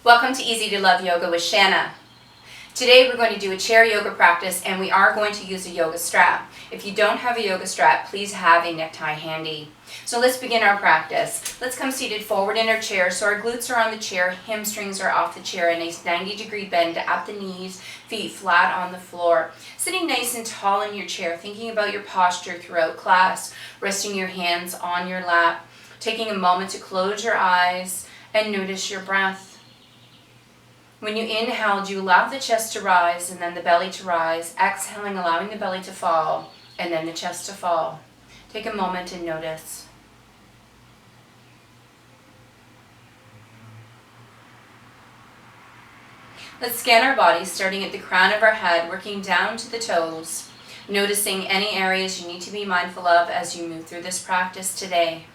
Welcome to Easy to Love Yoga with Shanna. Today we're going to do a chair yoga practice and we are going to use a yoga strap. If you don't have a yoga strap, please have a necktie handy. So let's begin our practice. Let's come seated forward in our chair so our glutes are on the chair, hamstrings are off the chair, a nice 90-degree bend at the knees, feet flat on the floor. Sitting nice and tall in your chair, thinking about your posture throughout class, resting your hands on your lap, taking a moment to close your eyes and notice your breath. When you inhale, you allow the chest to rise and then the belly to rise. Exhaling, allowing the belly to fall and then the chest to fall. Take a moment and notice. Let's scan our bodies, starting at the crown of our head, working down to the toes, noticing any areas you need to be mindful of as you move through this practice today.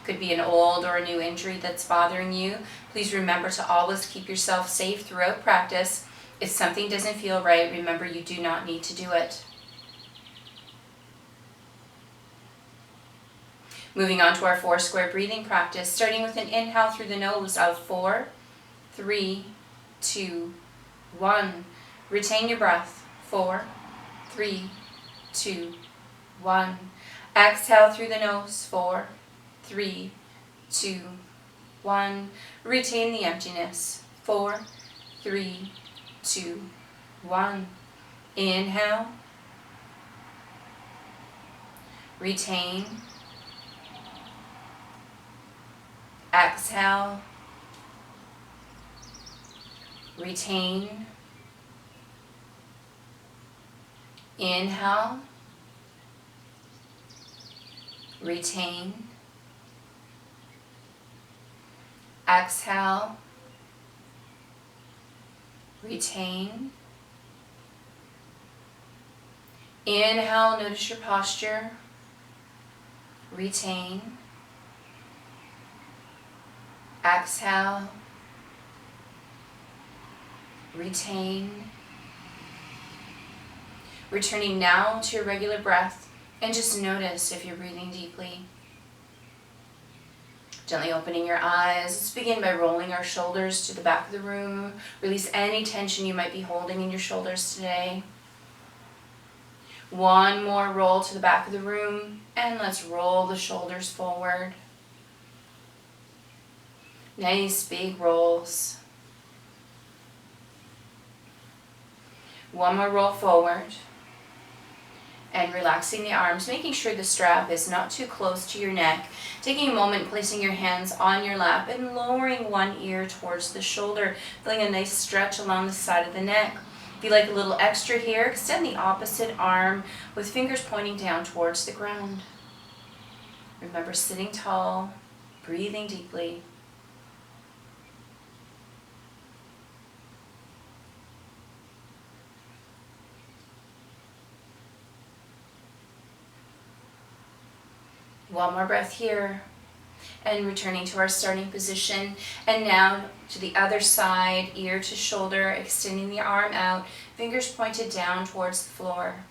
Could be an old or a new injury that's bothering you. Please remember to always keep yourself safe throughout practice. If something doesn't feel right, remember you do not need to do it. Moving on to our 4 square breathing practice, starting with an inhale through the nose of 4, 3, 2, 1. Retain your breath. 4, 3, 2, 1. Exhale through the nose. 4, 3, 2, 1. Retain the emptiness. 4, 3, 2, 1. Inhale. Retain. Exhale. Retain. Inhale. Retain. Exhale. Retain. Inhale, notice your posture. Retain. Exhale. Retain. Returning now to your regular breath and just notice if you're breathing deeply. Gently opening your eyes. Let's begin by rolling our shoulders to the back of the room. Release any tension you might be holding in your shoulders today. One more roll to the back of the room, and let's roll the shoulders forward. Nice big rolls. One more roll forward. And relaxing the arms, making sure the strap is not too close to your neck. Taking a moment, placing your hands on your lap and lowering one ear towards the shoulder. Feeling a nice stretch along the side of the neck. If you like a little extra here, extend the opposite arm with fingers pointing down towards the ground. Remember, sitting tall, breathing deeply. One more breath here, and returning to our starting position. And now to the other side, ear to shoulder, extending the arm out, fingers pointed down towards the floor.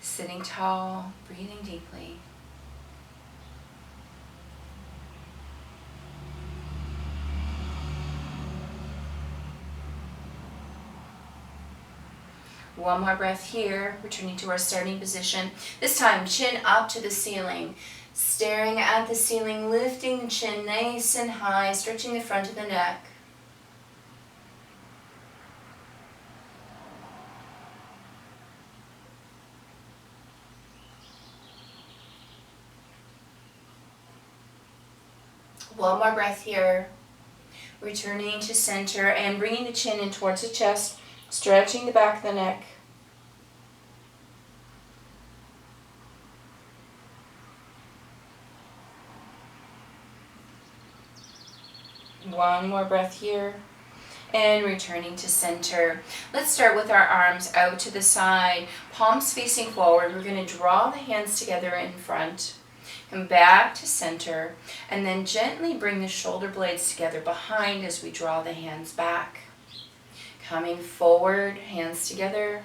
Sitting tall, breathing deeply. One more breath here, returning to our starting position. This time, chin up to the ceiling. Staring at the ceiling, lifting the chin nice and high, stretching the front of the neck. One more breath here. Returning to center and bringing the chin in towards the chest. Stretching the back of the neck. One more breath here. And returning to center. Let's start with our arms out to the side, palms facing forward. We're going to draw the hands together in front. Come back to center. And then gently bring the shoulder blades together behind as we draw the hands back. Coming forward, hands together,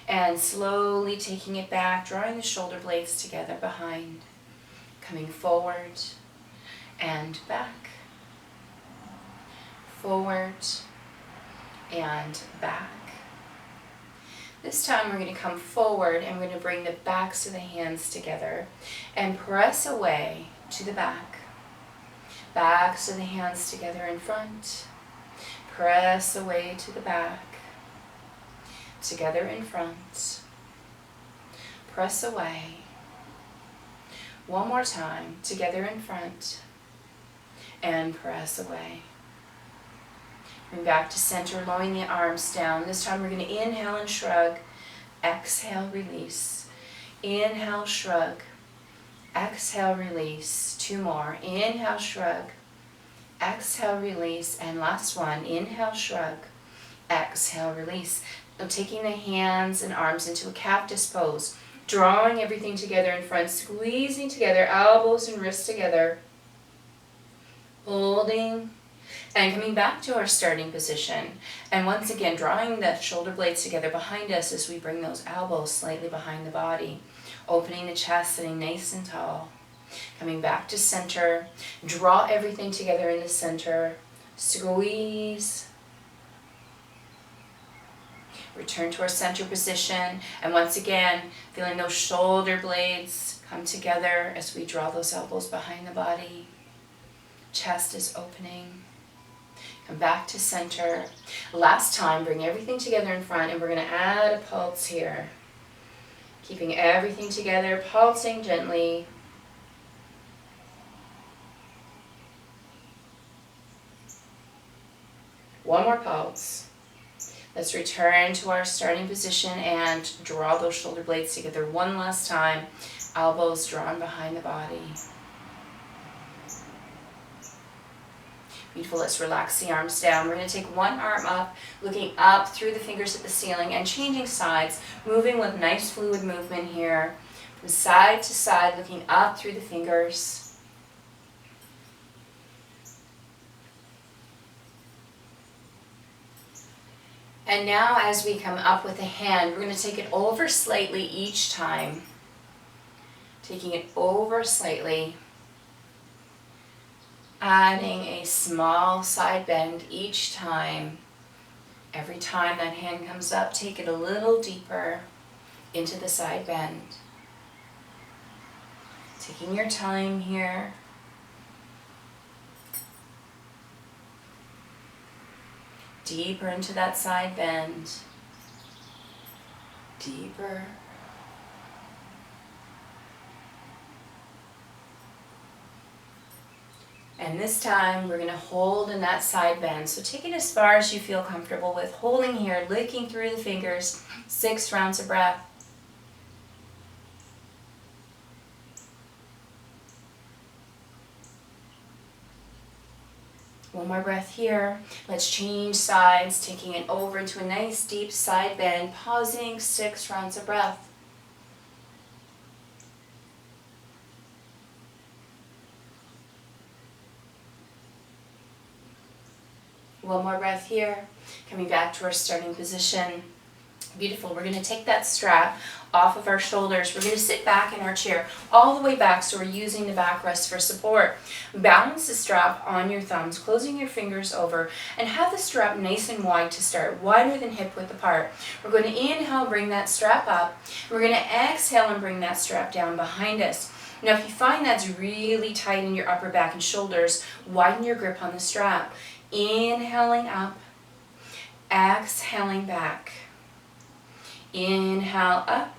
and slowly taking it back, drawing the shoulder blades together behind. Coming forward and back. forward, and back. This time we're going to come forward and we're going to bring the backs of the hands together and press away to the back. Backs of the hands together in front. Press away to the back. Together in front. Press away. One more time. Together in front. And press away. Bring back to center, lowering the arms down. This time we're going to inhale and shrug. Exhale, release. Inhale, shrug. Exhale, release. Two more. Inhale, shrug. Exhale, release. And last one. Inhale, shrug. Exhale, release. Now taking the hands and arms into a cactus pose. Drawing everything together in front. Squeezing together. Elbows and wrists together. Holding. And coming back to our starting position. And once again, drawing the shoulder blades together behind us as we bring those elbows slightly behind the body. Opening the chest, sitting nice and tall. Coming back to center. Draw everything together in the center. Squeeze. Return to our center position. And once again, feeling those shoulder blades come together as we draw those elbows behind the body. Chest is opening. Come back to center. Last time, bring everything together in front, and we're going to add a pulse here. Keeping everything together, pulsing gently. One more pulse. Let's return to our starting position and draw those shoulder blades together one last time. Elbows drawn behind the body. Beautiful. Let's relax the arms down. We're going to take one arm up, looking up through the fingers at the ceiling and changing sides, moving with nice fluid movement here. From side to side, looking up through the fingers. And now as we come up with a hand, we're going to take it over slightly each time. Taking it over slightly. Adding a small side bend each time. Every time that hand comes up, take it a little deeper into the side bend. Taking your time here. Deeper into that side bend. Deeper. And this time we're going to hold in that side bend. So take it as far as you feel comfortable with. Holding here, licking through the fingers. 6 rounds of breath. One more breath here. Let's change sides, taking it over into a nice deep side bend. Pausing, 6 rounds of breath. One more breath here. Coming back to our starting position. Beautiful. We're going to take that strap off of our shoulders. We're going to sit back in our chair all the way back, so we're using the backrest for support. Balance the strap on your thumbs, closing your fingers over, and have the strap nice and wide to start, wider than hip width apart. We're going to inhale, bring that strap up. We're going to exhale and bring that strap down behind us. Now, if you find that's really tight in your upper back and shoulders, widen your grip on the strap. Inhaling up, exhaling back. Inhale up,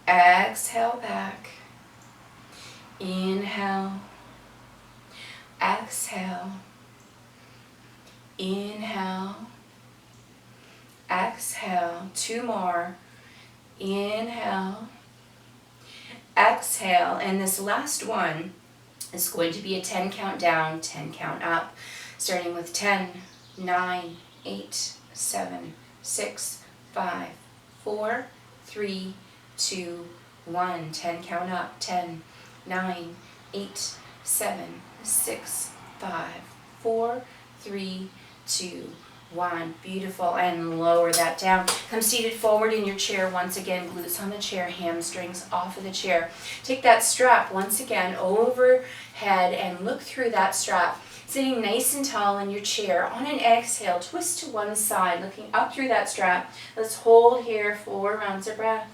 exhale back. Inhale, exhale. Inhale, exhale. 2 more. Inhale, exhale. And this last one is going to be a 10 count down, 10 count up. Starting with 10, 9, 8, 7, 6, 5, 4, 3, 2, 1. 10 count up. 10, 9, 8, 7, 6, 5, 4, 3, 2, 1. Beautiful. And lower that down. Come seated forward in your chair once again. Glutes on the chair, hamstrings off of the chair. Take that strap once again overhead and look through that strap. Sitting nice and tall in your chair. On an exhale, twist to one side, looking up through that strap. Let's hold here 4 rounds of breath.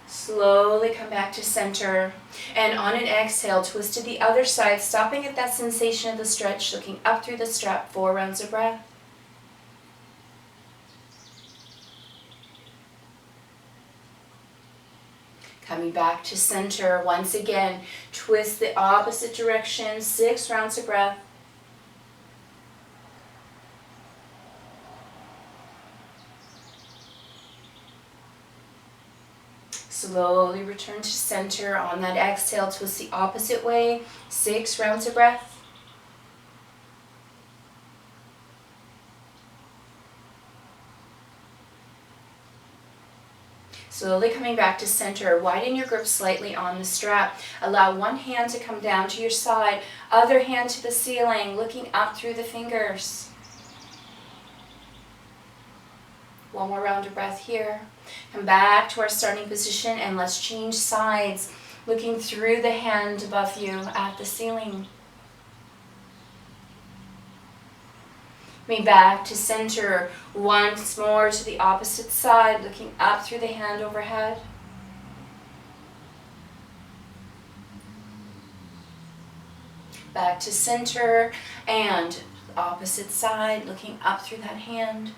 Slowly come back to center. And on an exhale, twist to the other side, stopping at that sensation of the stretch, looking up through the strap, 4 rounds of breath. Coming back to center. Once again, twist the opposite direction, 6 rounds of breath. Slowly return to center. On that exhale, twist the opposite way, 6 rounds of breath. Slowly coming back to center. Widen your grip slightly on the strap. Allow one hand to come down to your side, other hand to the ceiling, looking up through the fingers. One more round of breath here. Come back to our starting position and let's change sides, looking through the hand above you at the ceiling. Coming back to center, once more to the opposite side, looking up through the hand overhead. Back to center and opposite side, looking up through that hand.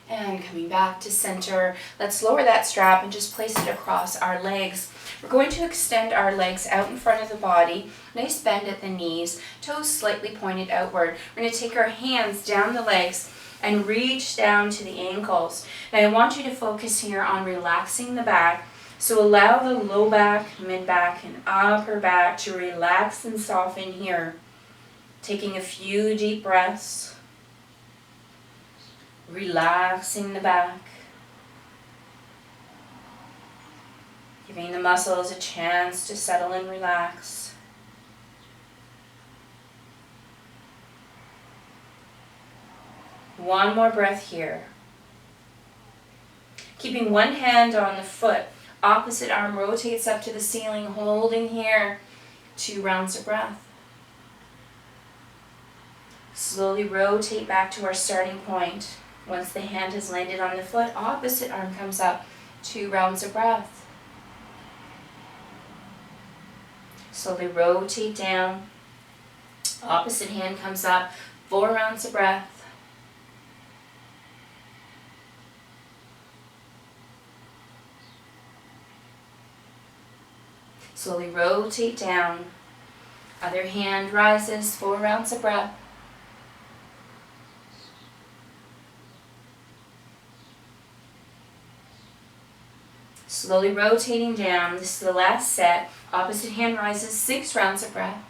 And coming back to center, let's lower that strap and just place it across our legs. We're going to extend our legs out in front of the body, nice bend at the knees, toes slightly pointed outward. We're going to take our hands down the legs and reach down to the ankles. Now I want you to focus here on relaxing the back. So allow the low back, mid back, and upper back to relax and soften here. Taking a few deep breaths. Relaxing the back. Giving the muscles a chance to settle and relax. One more breath here. Keeping one hand on the foot, opposite arm rotates up to the ceiling, holding here, 2 rounds of breath. Slowly rotate back to our starting point. Once the hand has landed on the foot, opposite arm comes up, 2 rounds of breath. Slowly rotate down, opposite hand comes up, 4 rounds of breath. Slowly rotate down, other hand rises, 4 rounds of breath. Slowly rotating down. This is the last set. Opposite hand rises, 6 rounds of breath.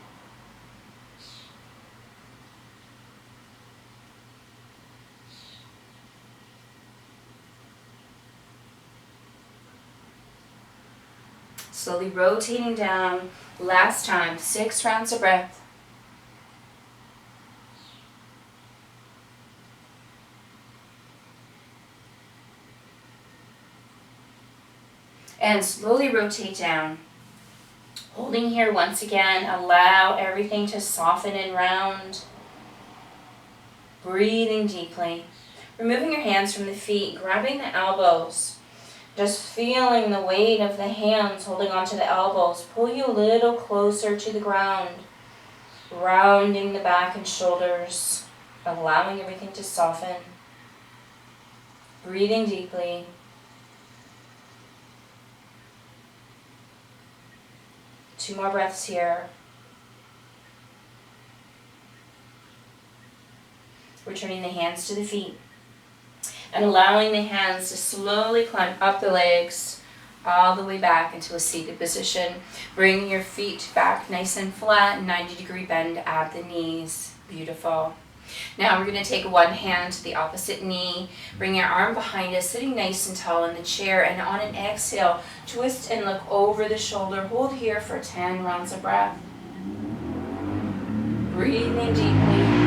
Slowly rotating down. Last time, 6 rounds of breath. And slowly rotate down. Holding here once again, allow everything to soften and round. Breathing deeply. Removing your hands from the feet, grabbing the elbows. Just feeling the weight of the hands holding onto the elbows. Pull you a little closer to the ground. Rounding the back and shoulders. Allowing everything to soften. Breathing deeply. Two more breaths here. Returning the hands to the feet. And allowing the hands to slowly climb up the legs, all the way back into a seated position. Bringing your feet back nice and flat, 90-degree bend at the knees. Beautiful. Now we're going to take one hand to the opposite knee, bring your arm behind us, sitting nice and tall in the chair, and on an exhale, twist and look over the shoulder. Hold here for 10 rounds of breath. Breathing deeply.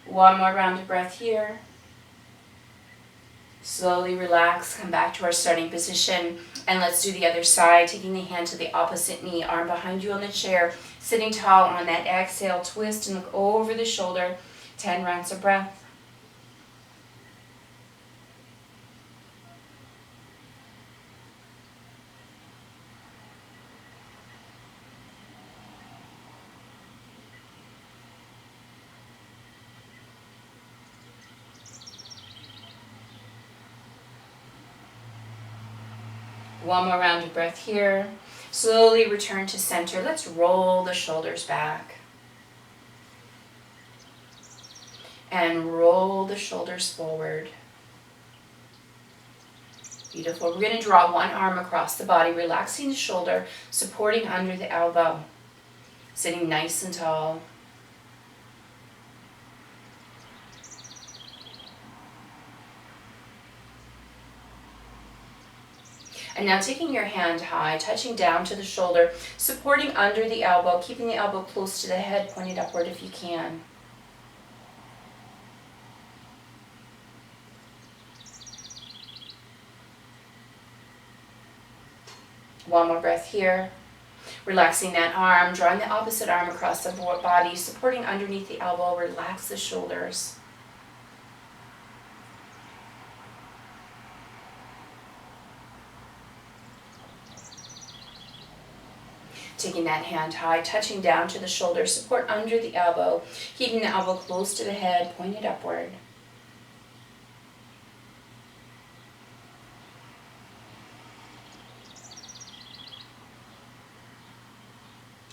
One more round of breath here. Slowly relax, come back to our starting position, and let's do the other side, taking the hand to the opposite knee, arm behind you on the chair, sitting tall on that exhale, twist and look over the shoulder, 10 rounds of breath. One more round of breath here. Slowly return to center. Let's roll the shoulders back. And roll the shoulders forward. Beautiful. We're going to draw one arm across the body, relaxing the shoulder, supporting under the elbow. Sitting nice and tall. And now taking your hand high, touching down to the shoulder, supporting under the elbow, keeping the elbow close to the head, pointed upward if you can. One more breath here. Relaxing that arm, drawing the opposite arm across the body, supporting underneath the elbow, relax the shoulders. Taking that hand high, touching down to the shoulder, support under the elbow, keeping the elbow close to the head, pointed upward.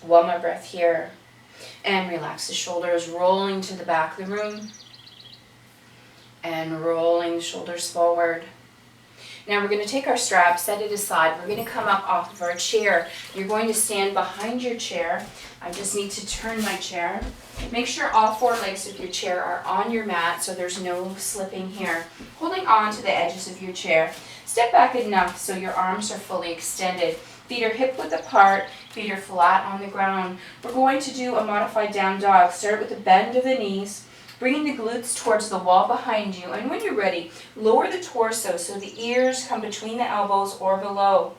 One more breath here. And relax the shoulders, rolling to the back of the room. And rolling the shoulders forward. Now we're going to take our strap, set it aside. We're going to come up off of our chair. You're going to stand behind your chair. I just need to turn my chair. Make sure all four legs of your chair are on your mat so there's no slipping here. Holding on to the edges of your chair. Step back enough so your arms are fully extended. Feet are hip width apart, feet are flat on the ground. We're going to do a modified down dog. Start with a bend of the knees. Bringing the glutes towards the wall behind you, and when you're ready, lower the torso so the ears come between the elbows or below.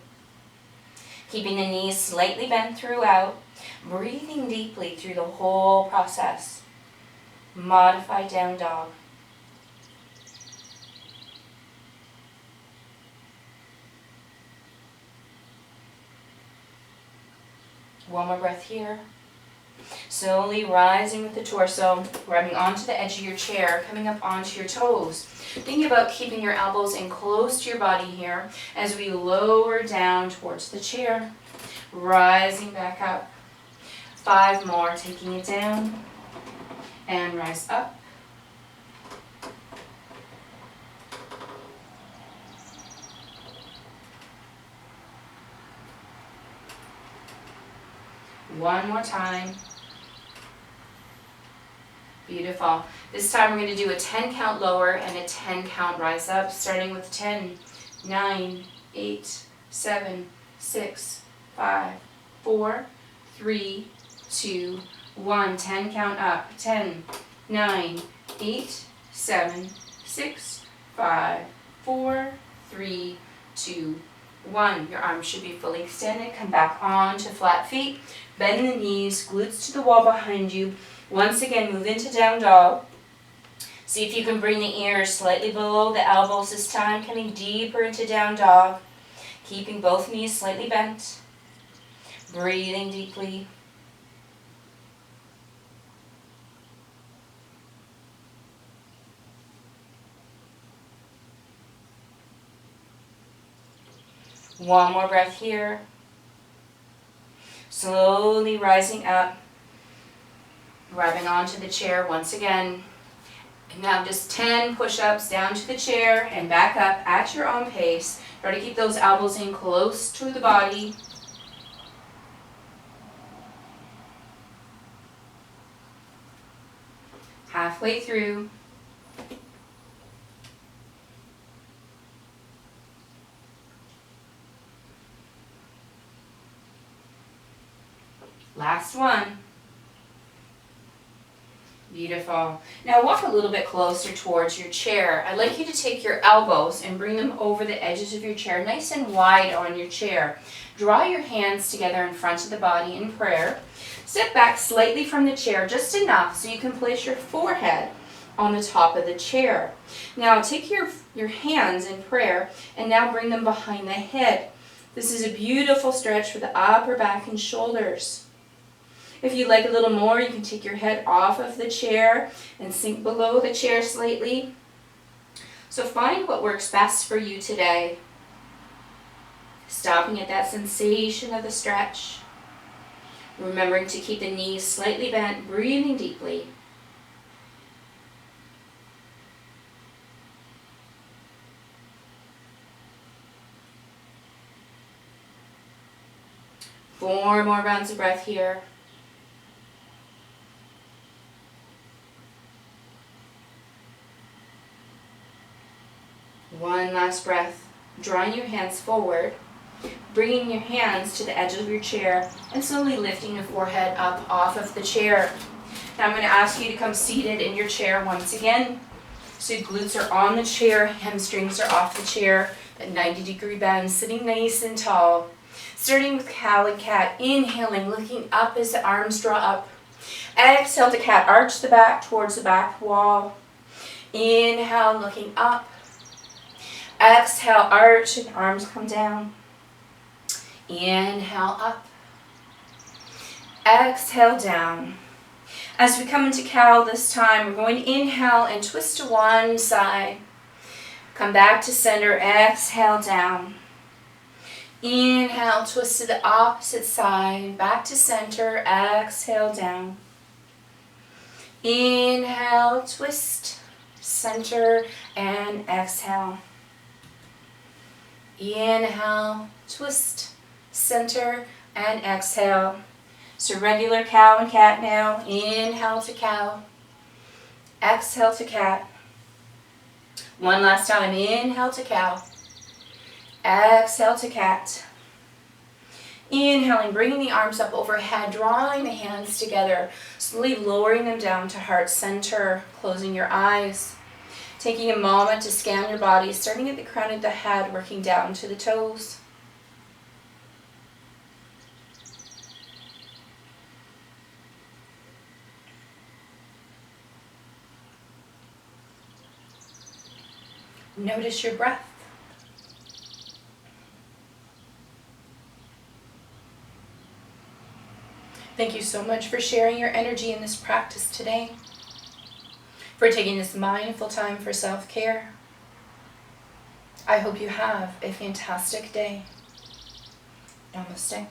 Keeping the knees slightly bent throughout, breathing deeply through the whole process. Modified down dog. One more breath here. Slowly rising with the torso, grabbing onto the edge of your chair, coming up onto your toes. Thinking about keeping your elbows in close to your body here as we lower down towards the chair. Rising back up. 5 more, taking it down. And rise up. One more time. Beautiful. This time we're going to do a 10 count lower and a 10 count rise up, starting with 10, 9, 8, 7, 6, 5, 4, 3, 2, 1. 10 count up. 10, 9, 8, 7, 6, 5, 4, 3, 2, 1. Your arms should be fully extended. Come back onto flat feet. Bend the knees, glutes to the wall behind you. Once again, move into down dog. See if you can bring the ears slightly below the elbows this time, coming deeper into down dog. Keeping both knees slightly bent. Breathing deeply. One more breath here. Slowly rising up. Grabbing onto the chair once again. And now just 10 push-ups down to the chair and back up at your own pace. Try to keep those elbows in close to the body. Halfway through. Last one. Beautiful. Now walk a little bit closer towards your chair. I'd like you to take your elbows and bring them over the edges of your chair, nice and wide on your chair. Draw your hands together in front of the body in prayer. Step back slightly from the chair, just enough so you can place your forehead on the top of the chair. Now take your hands in prayer and now bring them behind the head. This is a beautiful stretch for the upper back and shoulders. If you'd like a little more, you can take your head off of the chair and sink below the chair slightly. So find what works best for you today. Stopping at that sensation of the stretch. Remembering to keep the knees slightly bent, breathing deeply. Four more rounds of breath here. One last breath, drawing your hands forward, bringing your hands to the edge of your chair, and slowly lifting your forehead up off of the chair. Now I'm going to ask you to come seated in your chair once again. So your glutes are on the chair, hamstrings are off the chair, at 90-degree bend, sitting nice and tall. Starting with cow and cat, inhaling, looking up as the arms draw up. Exhale to cat, arch the back towards the back wall. Inhale, looking up. Exhale, arch and arms come down. Inhale, up. Exhale, down. As we come into cow this time, we're going to inhale and twist to one side. Come back to center, exhale, down. Inhale, twist to the opposite side, back to center, exhale, down. Inhale, twist, center, and exhale. Inhale, twist, center, and exhale. So regular cow and cat now. Inhale to cow. Exhale to cat. One last time. Inhale to cow. Exhale to cat. Inhaling, bringing the arms up overhead, drawing the hands together, slowly lowering them down to heart center, closing your eyes. Taking a moment to scan your body, starting at the crown of the head, working down to the toes. Notice your breath. Thank you so much for sharing your energy in this practice today, for taking this mindful time for self-care. I hope you have a fantastic day. Namaste.